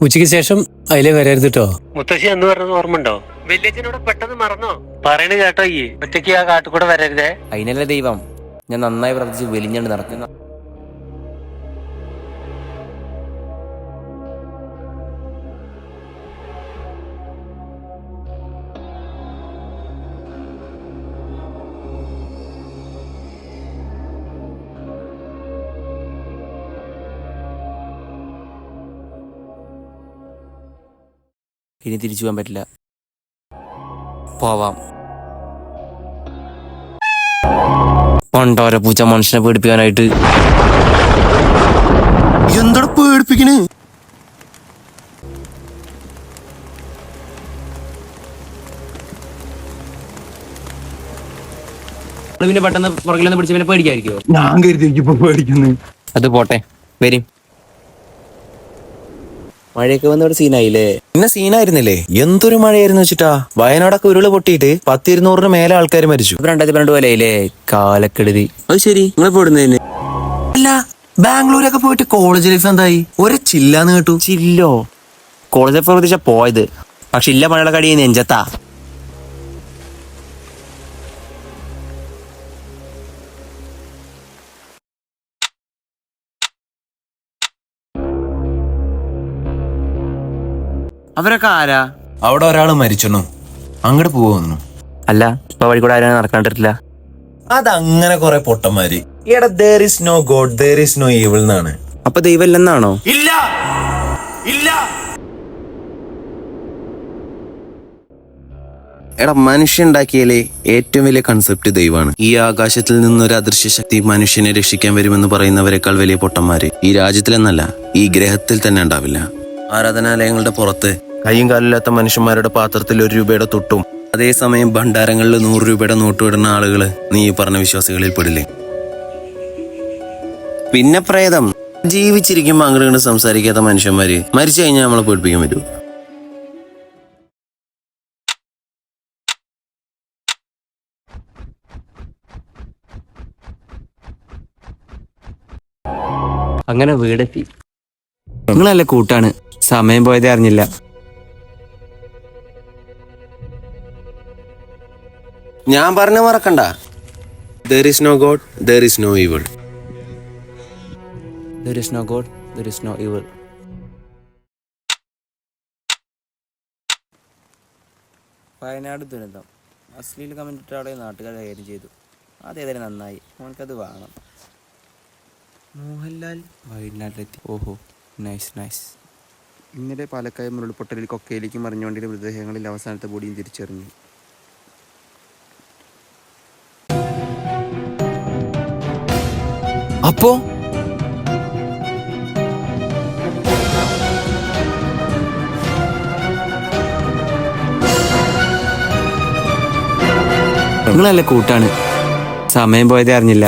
ഉച്ചയ്ക്ക് ശേഷം അതിലെ വരരുത് കേട്ടോ. മുത്തശ്ശി എന്ന് പറഞ്ഞത് ഓർമ്മ ഉണ്ടോ? വല്യച്ഛനോട് പെട്ടെന്ന് മറന്നോ? പറയണ കേട്ടോ, ഈ ഒറ്റയ്ക്ക് ആ കാട്ടുകൂടെ വരരുതേ. അതിനല്ലേ ദൈവം ഞാൻ നന്നായി പ്രവർത്തിച്ച് വെലിഞ്ഞണ്ട് നടക്കുന്നു. ഇനി തിരിച്ചു പോകാൻ പറ്റില്ല. പോവാം. പണ്ടോരെ പൂച്ച മനുഷ്യനെ പേടിപ്പിക്കാനായിട്ട്. എന്താ പേടിപ്പിക്കണേ? പിന്നെ പെട്ടെന്ന് പുറകിലൊന്ന് പിടിച്ച് പിന്നെ പേടിക്കായിരിക്കോ? ഞാൻ കരുതി ഇപ്പൊ പേടിക്കുന്നു. അത് പോട്ടെ, വരും. മഴയൊക്കെ വന്നോട് സീനായില്ലേ? പിന്നെ സീനായിരുന്നില്ലേ? എന്തൊരു മഴയായിരുന്നു വെച്ചിട്ടാ. വയനാടൊക്കെ ഉരുള് പൊട്ടിയിട്ട് 10-200 മേലെ ആൾക്കാർ മരിച്ചു. 2012 പോലെയില്ലേ കാലക്കെടുതി. അത് ശരി, നിങ്ങൾ പോടുന്നതിന് അല്ല, ബാംഗ്ലൂരൊക്കെ പോയിട്ട് കോളേജ് ലൈഫ് എന്തായി? ഒരു ചില്ലാന്ന് കേട്ടു. ചില്ലോ കോളേജിൽ പ്രവർത്തിച്ച പോയത്, പക്ഷെ ഇല്ല മഴയുടെ കടി നെഞ്ചത്താ. അവരൊക്കെ ആരാ? അവിടെ ഒരാള് മരിച്ചെന്നു, അങ്ങോട്ട് പോവുന്നു. അല്ല, ഇപ്പൊ വഴി കൂടെ ആരും നടക്കാണ്ടിട്ടില്ല. അതങ്ങനെ കൊറേ പൊട്ടന്മാര്. എടാ, there is no God, there is no evil എന്നാണ്. അപ്പൊ ദൈവം ഇല്ലെന്നാണോ? ഇല്ല ഇല്ല. എടാ, മനുഷ്യൻ ഉണ്ടാക്കിയാലേ ഏറ്റവും വലിയ കൺസെപ്റ്റ് ദൈവമാണ്. ഈ ആകാശത്തിൽ നിന്നൊരു അദൃശ്യ ശക്തി മനുഷ്യനെ രക്ഷിക്കാൻ വരുമെന്ന് പറയുന്നവരെക്കാൾ വലിയ പൊട്ടന്മാര് ഈ രാജ്യത്തിലെന്നല്ല, ഈ ഗ്രഹത്തിൽ തന്നെ ഉണ്ടാവില്ല. ആരാധനാലയങ്ങളുടെ പുറത്ത് കയ്യും കാലില്ലാത്ത മനുഷ്യന്മാരുടെ പാത്രത്തിൽ 1 രൂപയുടെ തുട്ടും, അതേസമയം ഭണ്ഡാരങ്ങളിൽ 100 രൂപയുടെ നോട്ട് വിടുന്ന ആളുകള് നീ ഈ പറഞ്ഞ വിശ്വാസികളിൽ പെടില്ലേ? പിന്നെ പ്രേതം. ജീവിച്ചിരിക്കുമ്പോ അങ്ങോട്ട് സംസാരിക്കാത്ത മനുഷ്യന്മാര് മരിച്ചു കഴിഞ്ഞാൽ നമ്മളെ പേടിപ്പിക്കാൻ പറ്റൂ? അങ്ങനെ വീടെത്തി. നിങ്ങളല്ല കൂട്ടാണ്, സമയം പോയതേ അറിഞ്ഞില്ല. ഞാൻ പറഞ്ഞ മറക്കണ്ട. There is no God, there is no evil. There is no God, there is no evil. Wayanad ദുരന്തം അശ്ലീല കമന്റ് അവിടെ നാട്ടുകാർ കൈകാര്യം ചെയ്തു. അതേതായാലും നന്നായി, നമുക്കത് വേണം. മോഹൻലാൽ വയനാട്ടിലെത്തി. ഓഹോ, നൈസ് നൈസ്. ഇന്നലെ പാലക്കാട് ഉരുൾപൊട്ടലിൽ കൊക്കയിലേക്ക് മറിഞ്ഞുകൊണ്ടിരുന്ന മൃതദേഹങ്ങളിൽ അവസാനത്തെ ബോഡിയും തിരിച്ചറിഞ്ഞു. അപ്പോ നിങ്ങളല്ല കൂട്ടാണ്, സമയം പോയതേ അറിഞ്ഞില്ല.